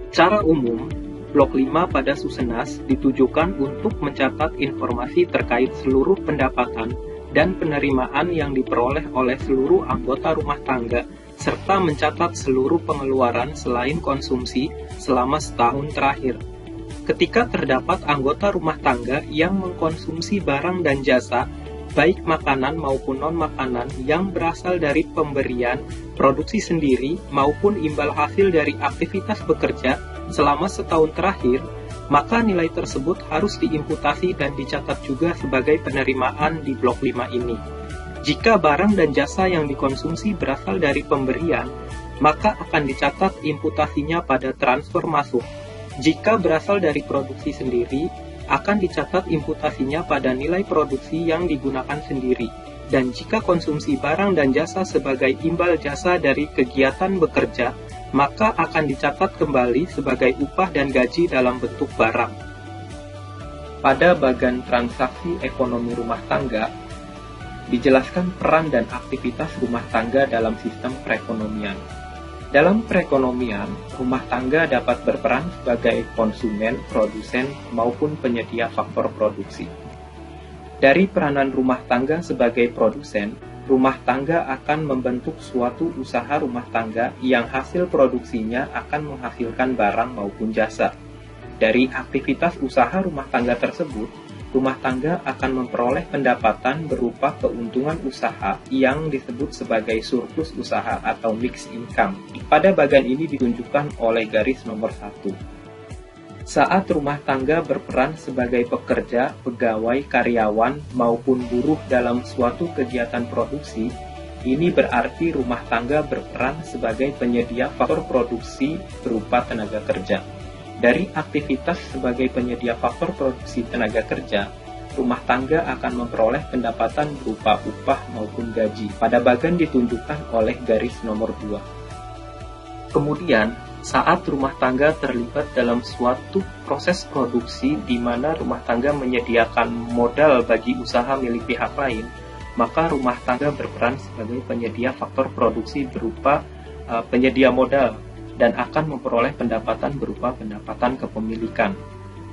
Secara umum, Blok 5 pada Susenas ditujukan untuk mencatat informasi terkait seluruh pendapatan dan penerimaan yang diperoleh oleh seluruh anggota rumah tangga, serta mencatat seluruh pengeluaran selain konsumsi selama setahun terakhir. Ketika terdapat anggota rumah tangga yang mengkonsumsi barang dan jasa, baik makanan maupun non-makanan yang berasal dari pemberian, produksi sendiri, maupun imbal hasil dari aktivitas bekerja selama setahun terakhir, maka nilai tersebut harus diimputasi dan dicatat juga sebagai penerimaan di Blok 5 ini. Jika barang dan jasa yang dikonsumsi berasal dari pemberian, maka akan dicatat imputasinya pada transfer masuk. Jika berasal dari produksi sendiri, akan dicatat imputasinya pada nilai produksi yang digunakan sendiri. Dan jika konsumsi barang dan jasa sebagai imbal jasa dari kegiatan bekerja, maka akan dicatat kembali sebagai upah dan gaji dalam bentuk barang. Pada bagian transaksi ekonomi rumah tangga, dijelaskan peran dan aktivitas rumah tangga dalam sistem perekonomian. Dalam perekonomian, rumah tangga dapat berperan sebagai konsumen, produsen, maupun penyedia faktor produksi. Dari peranan rumah tangga sebagai produsen, rumah tangga akan membentuk suatu usaha rumah tangga yang hasil produksinya akan menghasilkan barang maupun jasa. Dari aktivitas usaha rumah tangga tersebut, rumah tangga akan memperoleh pendapatan berupa keuntungan usaha yang disebut sebagai surplus usaha atau mixed income. Pada bagian ini ditunjukkan oleh garis nomor 1. Saat rumah tangga berperan sebagai pekerja, pegawai, karyawan, maupun buruh dalam suatu kegiatan produksi, ini berarti rumah tangga berperan sebagai penyedia faktor produksi berupa tenaga kerja. Dari aktivitas sebagai penyedia faktor produksi tenaga kerja, rumah tangga akan memperoleh pendapatan berupa upah maupun gaji. Pada bagian ditunjukkan oleh garis nomor 2. Kemudian, saat rumah tangga terlibat dalam suatu proses produksi di mana rumah tangga menyediakan modal bagi usaha milik pihak lain, maka rumah tangga berperan sebagai penyedia faktor produksi berupa penyedia modal dan akan memperoleh pendapatan berupa pendapatan kepemilikan.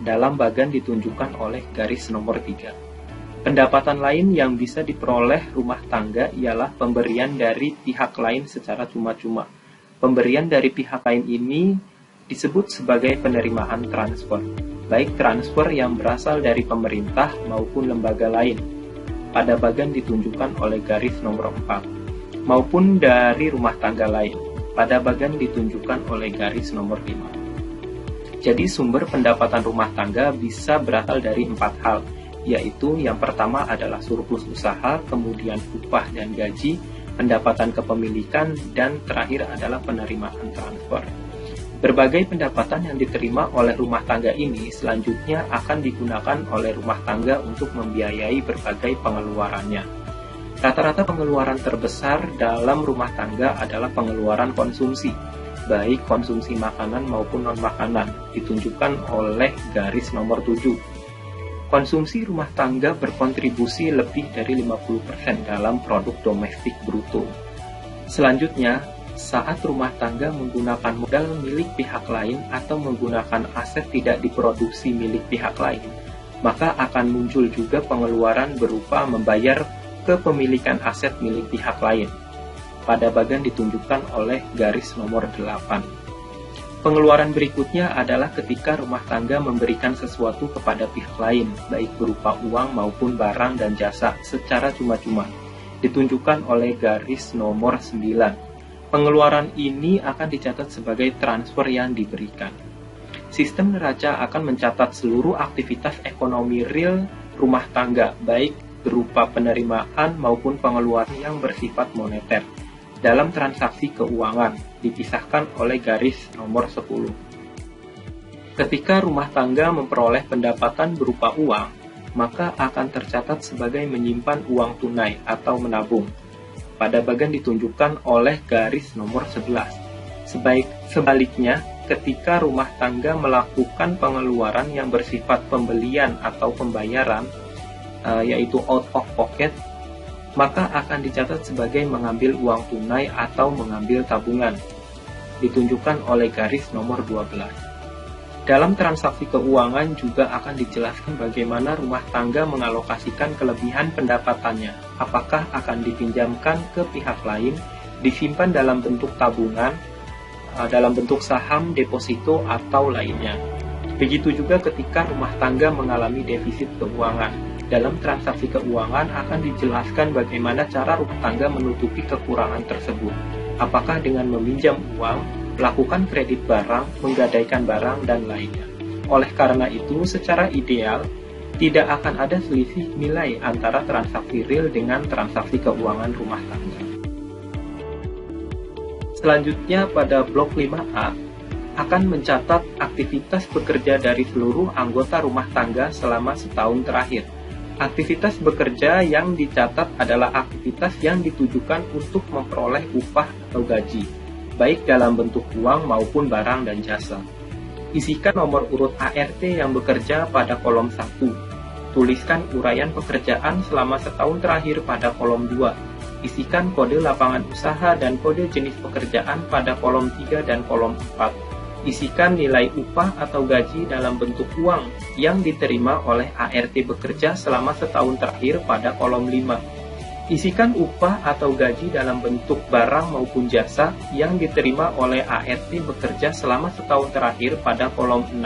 Dalam bagian ditunjukkan oleh garis nomor 3. Pendapatan lain yang bisa diperoleh rumah tangga ialah pemberian dari pihak lain secara cuma-cuma. Pemberian dari pihak lain ini disebut sebagai penerimaan transfer, baik transfer yang berasal dari pemerintah maupun lembaga lain. Pada bagian ditunjukkan oleh garis nomor 4, maupun dari rumah tangga lain. Pada bagian ditunjukkan oleh garis nomor 5. Jadi sumber pendapatan rumah tangga bisa berasal dari 4 hal, yaitu yang pertama adalah surplus usaha, kemudian upah dan gaji, pendapatan kepemilikan, dan terakhir adalah penerimaan transfer. Berbagai pendapatan yang diterima oleh rumah tangga ini selanjutnya akan digunakan oleh rumah tangga untuk membiayai berbagai pengeluarannya. Rata-rata pengeluaran terbesar dalam rumah tangga adalah pengeluaran konsumsi, baik konsumsi makanan maupun non-makanan, ditunjukkan oleh garis nomor 7. Konsumsi rumah tangga berkontribusi lebih dari 50% dalam produk domestik bruto. Selanjutnya, saat rumah tangga menggunakan modal milik pihak lain atau menggunakan aset tidak diproduksi milik pihak lain, maka akan muncul juga pengeluaran berupa membayar kepemilikan aset milik pihak lain. Pada bagian ditunjukkan oleh garis nomor 8. Pengeluaran berikutnya adalah ketika rumah tangga memberikan sesuatu kepada pihak lain, baik berupa uang maupun barang dan jasa secara cuma-cuma, ditunjukkan oleh garis nomor 9. Pengeluaran ini akan dicatat sebagai transfer yang diberikan. Sistem neraca akan mencatat seluruh aktivitas ekonomi real rumah tangga, baik berupa penerimaan maupun pengeluaran yang bersifat moneter dalam transaksi keuangan, dipisahkan oleh garis nomor 10. Ketika rumah tangga memperoleh pendapatan berupa uang, maka akan tercatat sebagai menyimpan uang tunai atau menabung. Pada bagian ditunjukkan oleh garis nomor 11. Sebaliknya, ketika rumah tangga melakukan pengeluaran yang bersifat pembelian atau pembayaran, yaitu out of pocket, maka akan dicatat sebagai mengambil uang tunai atau mengambil tabungan, ditunjukkan oleh garis nomor 12. Dalam transaksi keuangan juga akan dijelaskan bagaimana rumah tangga mengalokasikan kelebihan pendapatannya, apakah akan dipinjamkan ke pihak lain, disimpan dalam bentuk tabungan, dalam bentuk saham, deposito, atau lainnya. Begitu juga ketika rumah tangga mengalami defisit keuangan. Dalam transaksi keuangan akan dijelaskan bagaimana cara rumah tangga menutupi kekurangan tersebut, apakah dengan meminjam uang, melakukan kredit barang, menggadaikan barang, dan lainnya. Oleh karena itu, secara ideal, tidak akan ada selisih nilai antara transaksi real dengan transaksi keuangan rumah tangga. Selanjutnya pada blok 5A, akan mencatat aktivitas bekerja dari seluruh anggota rumah tangga selama setahun terakhir. Aktivitas bekerja yang dicatat adalah aktivitas yang ditujukan untuk memperoleh upah atau gaji, baik dalam bentuk uang maupun barang dan jasa. Isikan nomor urut ART yang bekerja pada kolom 1. Tuliskan uraian pekerjaan selama setahun terakhir pada kolom 2. Isikan kode lapangan usaha dan kode jenis pekerjaan pada kolom 3 dan kolom 4. Isikan nilai upah atau gaji dalam bentuk uang yang diterima oleh ART bekerja selama setahun terakhir pada kolom 5. Isikan upah atau gaji dalam bentuk barang maupun jasa yang diterima oleh ART bekerja selama setahun terakhir pada kolom 6,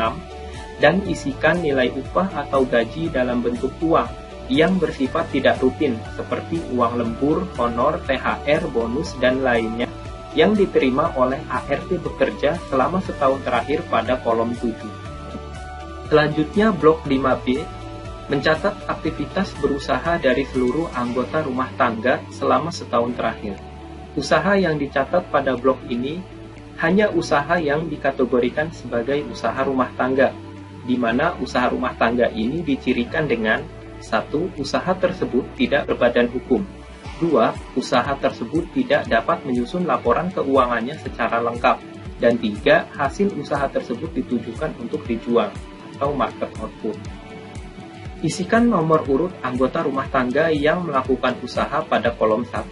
dan isikan nilai upah atau gaji dalam bentuk uang yang bersifat tidak rutin seperti uang lembur, honor, THR, bonus, dan lainnya yang diterima oleh ART bekerja selama setahun terakhir pada kolom 7. Selanjutnya blok 5B mencatat aktivitas berusaha dari seluruh anggota rumah tangga selama setahun terakhir. Usaha yang dicatat pada blok ini hanya usaha yang dikategorikan sebagai usaha rumah tangga, di mana usaha rumah tangga ini dicirikan dengan 1. Usaha tersebut tidak berbadan hukum. 2. Usaha tersebut tidak dapat menyusun laporan keuangannya secara lengkap. Dan 3. Hasil usaha tersebut ditujukan untuk dijual atau market output. Isikan nomor urut anggota rumah tangga yang melakukan usaha pada kolom 1.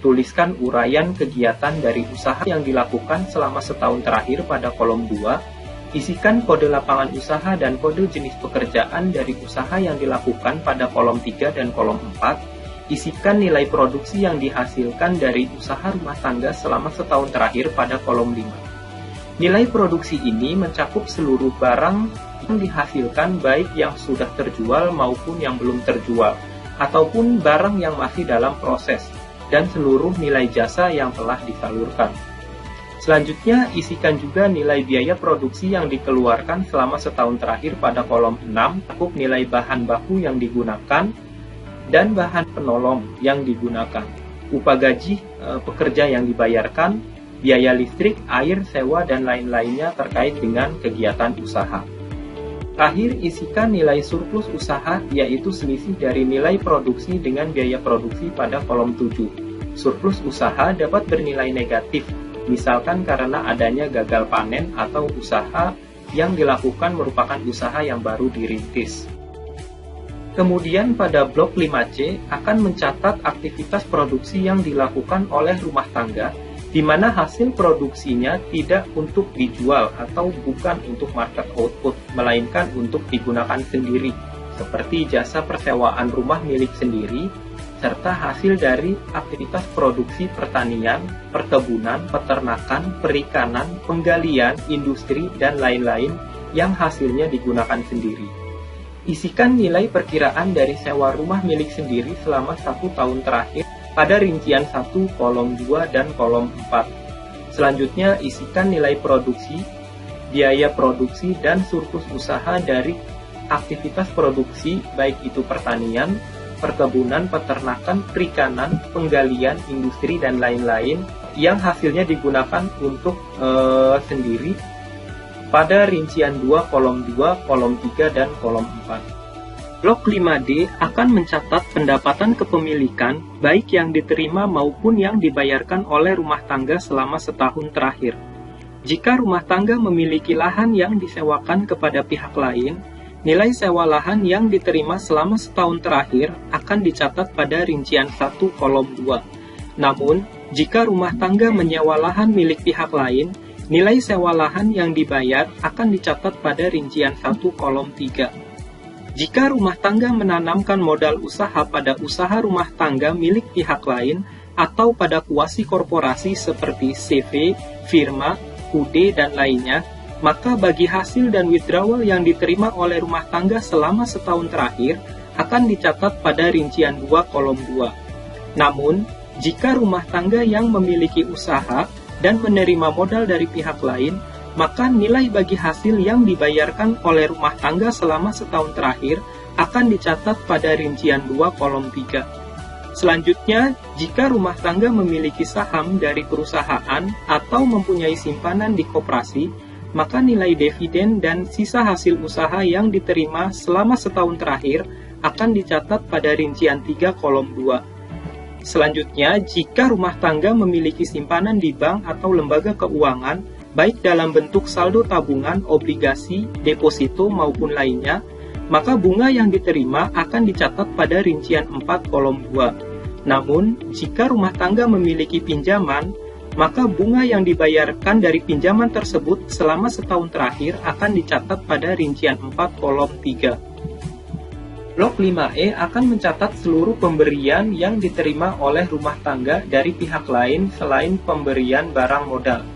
Tuliskan uraian kegiatan dari usaha yang dilakukan selama setahun terakhir pada kolom 2. Isikan kode lapangan usaha dan kode jenis pekerjaan dari usaha yang dilakukan pada kolom 3 dan kolom 4. Isikan nilai produksi yang dihasilkan dari usaha rumah tangga selama setahun terakhir pada kolom 5. Nilai produksi ini mencakup seluruh barang yang dihasilkan baik yang sudah terjual maupun yang belum terjual, ataupun barang yang masih dalam proses, dan seluruh nilai jasa yang telah disalurkan. Selanjutnya, isikan juga nilai biaya produksi yang dikeluarkan selama setahun terakhir pada kolom 6, cukup nilai bahan baku yang digunakan, dan bahan penolong yang digunakan, upah gaji pekerja yang dibayarkan, biaya listrik, air, sewa, dan lain-lainnya terkait dengan kegiatan usaha. Terakhir, isikan nilai surplus usaha, yaitu selisih dari nilai produksi dengan biaya produksi pada kolom 7. Surplus usaha dapat bernilai negatif, misalkan karena adanya gagal panen atau usaha yang dilakukan merupakan usaha yang baru dirintis. Kemudian pada blok 5C akan mencatat aktivitas produksi yang dilakukan oleh rumah tangga, di mana hasil produksinya tidak untuk dijual atau bukan untuk market output, melainkan untuk digunakan sendiri, seperti jasa persewaan rumah milik sendiri, serta hasil dari aktivitas produksi pertanian, perkebunan, peternakan, perikanan, penggalian, industri, dan lain-lain yang hasilnya digunakan sendiri. Isikan nilai perkiraan dari sewa rumah milik sendiri selama 1 tahun terakhir pada rincian 1, kolom 2, dan kolom 4. Selanjutnya, isikan nilai produksi, biaya produksi, dan surplus usaha dari aktivitas produksi, baik itu pertanian, perkebunan, peternakan, perikanan, penggalian, industri, dan lain-lain, yang hasilnya digunakan untuk sendiri pada rincian 2, kolom 2, kolom 3, dan kolom 4. Blok 5D akan mencatat pendapatan kepemilikan baik yang diterima maupun yang dibayarkan oleh rumah tangga selama setahun terakhir. Jika rumah tangga memiliki lahan yang disewakan kepada pihak lain, nilai sewa lahan yang diterima selama setahun terakhir akan dicatat pada rincian 1, kolom 2. Namun, jika rumah tangga menyewa lahan milik pihak lain, Nilai sewa lahan yang dibayar akan dicatat pada rincian 1 kolom 3. Jika rumah tangga menanamkan modal usaha pada usaha rumah tangga milik pihak lain atau pada kuasi korporasi seperti CV, firma, UD, dan lainnya, maka bagi hasil dan withdrawal yang diterima oleh rumah tangga selama setahun terakhir akan dicatat pada rincian 2 kolom 2. Namun, jika rumah tangga yang memiliki usaha dan menerima modal dari pihak lain, maka nilai bagi hasil yang dibayarkan oleh rumah tangga selama setahun terakhir akan dicatat pada rincian 2 kolom 3. Selanjutnya, jika rumah tangga memiliki saham dari perusahaan atau mempunyai simpanan di koperasi, maka nilai dividen dan sisa hasil usaha yang diterima selama setahun terakhir akan dicatat pada rincian 3 kolom 2. Selanjutnya, jika rumah tangga memiliki simpanan di bank atau lembaga keuangan, baik dalam bentuk saldo tabungan, obligasi, deposito, maupun lainnya, maka bunga yang diterima akan dicatat pada rincian 4 kolom 2. Namun, jika rumah tangga memiliki pinjaman, maka bunga yang dibayarkan dari pinjaman tersebut selama setahun terakhir akan dicatat pada rincian 4 kolom 3. Blok 5E akan mencatat seluruh pemberian yang diterima oleh rumah tangga dari pihak lain selain pemberian barang modal,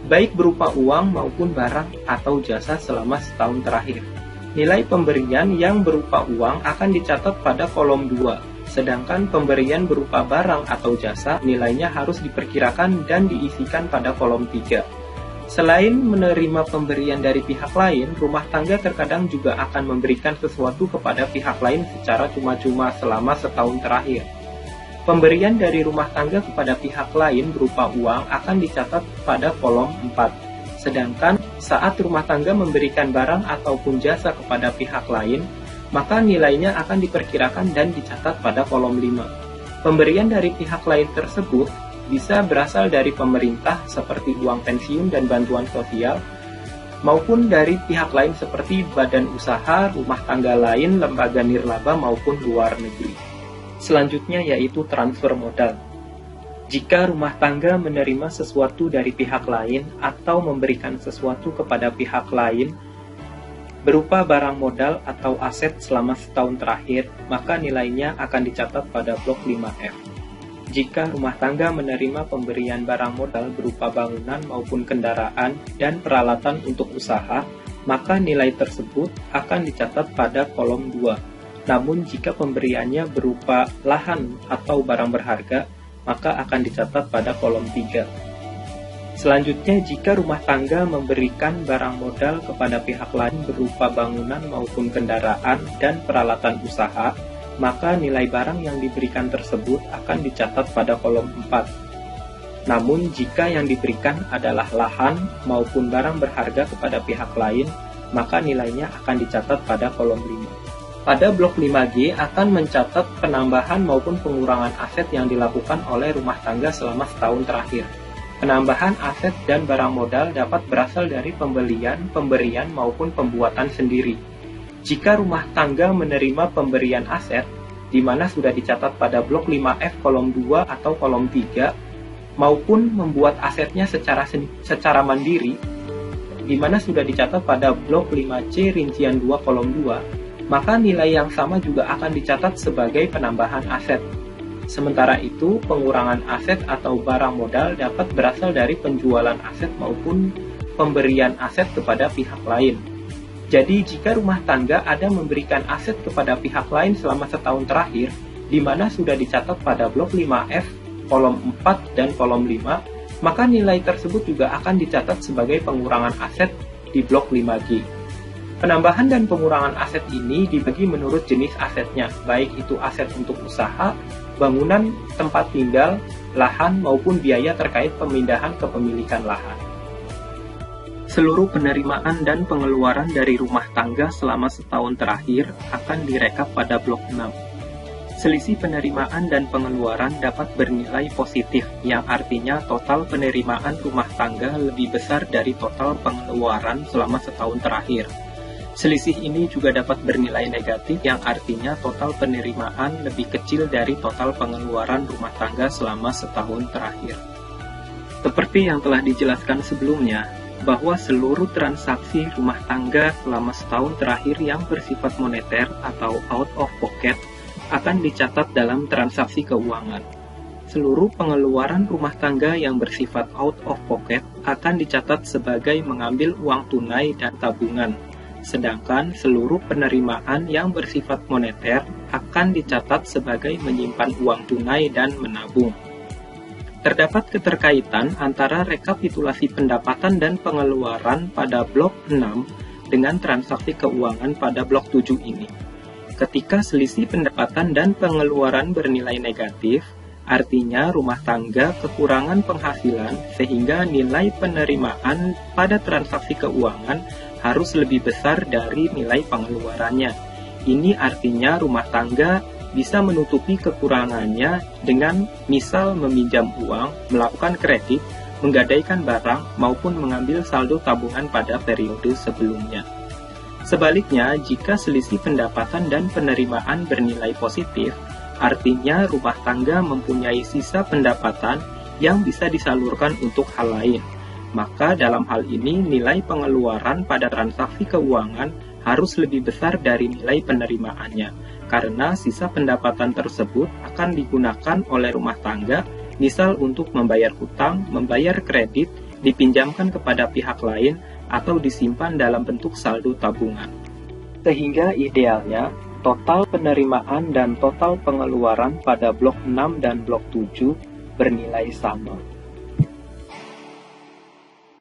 baik berupa uang maupun barang atau jasa selama setahun terakhir. Nilai pemberian yang berupa uang akan dicatat pada kolom 2, sedangkan pemberian berupa barang atau jasa nilainya harus diperkirakan dan diisikan pada kolom 3. Selain menerima pemberian dari pihak lain, rumah tangga terkadang juga akan memberikan sesuatu kepada pihak lain secara cuma-cuma selama setahun terakhir. Pemberian dari rumah tangga kepada pihak lain berupa uang akan dicatat pada kolom 4. Sedangkan saat rumah tangga memberikan barang ataupun jasa kepada pihak lain, maka nilainya akan diperkirakan dan dicatat pada kolom 5. Pemberian dari pihak lain tersebut bisa berasal dari pemerintah seperti uang pensiun dan bantuan sosial, maupun dari pihak lain seperti badan usaha, rumah tangga lain, lembaga nirlaba maupun luar negeri. Selanjutnya yaitu transfer modal. Jika rumah tangga menerima sesuatu dari pihak lain atau memberikan sesuatu kepada pihak lain berupa barang modal atau aset selama setahun terakhir, maka nilainya akan dicatat pada blok 5F. Jika rumah tangga menerima pemberian barang modal berupa bangunan maupun kendaraan dan peralatan untuk usaha, maka nilai tersebut akan dicatat pada kolom 2. Namun jika pemberiannya berupa lahan atau barang berharga, maka akan dicatat pada kolom 3. Selanjutnya, jika rumah tangga memberikan barang modal kepada pihak lain berupa bangunan maupun kendaraan dan peralatan usaha, maka nilai barang yang diberikan tersebut akan dicatat pada kolom 4. Namun, jika yang diberikan adalah lahan maupun barang berharga kepada pihak lain, maka nilainya akan dicatat pada kolom 5. Pada blok 5G akan mencatat penambahan maupun pengurangan aset yang dilakukan oleh rumah tangga selama setahun terakhir. Penambahan aset dan barang modal dapat berasal dari pembelian, pemberian, maupun pembuatan sendiri. Jika rumah tangga menerima pemberian aset, di mana sudah dicatat pada blok 5F kolom 2 atau kolom 3, maupun membuat asetnya secara mandiri, di mana sudah dicatat pada blok 5C rincian 2 kolom 2, maka nilai yang sama juga akan dicatat sebagai penambahan aset. Sementara itu, pengurangan aset atau barang modal dapat berasal dari penjualan aset maupun pemberian aset kepada pihak lain. Jadi, jika rumah tangga ada memberikan aset kepada pihak lain selama setahun terakhir, di mana sudah dicatat pada blok 5F, kolom 4, dan kolom 5, maka nilai tersebut juga akan dicatat sebagai pengurangan aset di blok 5G. Penambahan dan pengurangan aset ini dibagi menurut jenis asetnya, baik itu aset untuk usaha, bangunan, tempat tinggal, lahan, maupun biaya terkait pemindahan kepemilikan lahan. Seluruh penerimaan dan pengeluaran dari rumah tangga selama setahun terakhir akan direkap pada blok 6. Selisih penerimaan dan pengeluaran dapat bernilai positif, yang artinya total penerimaan rumah tangga lebih besar dari total pengeluaran selama setahun terakhir. Selisih ini juga dapat bernilai negatif, yang artinya total penerimaan lebih kecil dari total pengeluaran rumah tangga selama setahun terakhir. Seperti yang telah dijelaskan sebelumnya, bahwa seluruh transaksi rumah tangga selama setahun terakhir yang bersifat moneter atau out of pocket akan dicatat dalam transaksi keuangan. Seluruh pengeluaran rumah tangga yang bersifat out of pocket akan dicatat sebagai mengambil uang tunai dan tabungan, sedangkan seluruh penerimaan yang bersifat moneter akan dicatat sebagai menyimpan uang tunai dan menabung. Terdapat keterkaitan antara rekapitulasi pendapatan dan pengeluaran pada blok 6 dengan transaksi keuangan pada blok 7 ini. Ketika selisih pendapatan dan pengeluaran bernilai negatif, artinya rumah tangga kekurangan penghasilan sehingga nilai penerimaan pada transaksi keuangan harus lebih besar dari nilai pengeluarannya. Ini artinya rumah tangga bisa menutupi kekurangannya dengan misal meminjam uang, melakukan kredit, menggadaikan barang, maupun mengambil saldo tabungan pada periode sebelumnya. Sebaliknya, jika selisih pendapatan dan penerimaan bernilai positif, artinya rumah tangga mempunyai sisa pendapatan yang bisa disalurkan untuk hal lain. Maka dalam hal ini nilai pengeluaran pada transaksi keuangan harus lebih besar dari nilai penerimaannya, karena sisa pendapatan tersebut akan digunakan oleh rumah tangga, misal untuk membayar hutang, membayar kredit, dipinjamkan kepada pihak lain, atau disimpan dalam bentuk saldo tabungan. Sehingga idealnya, total penerimaan dan total pengeluaran pada blok 6 dan blok 7 bernilai sama.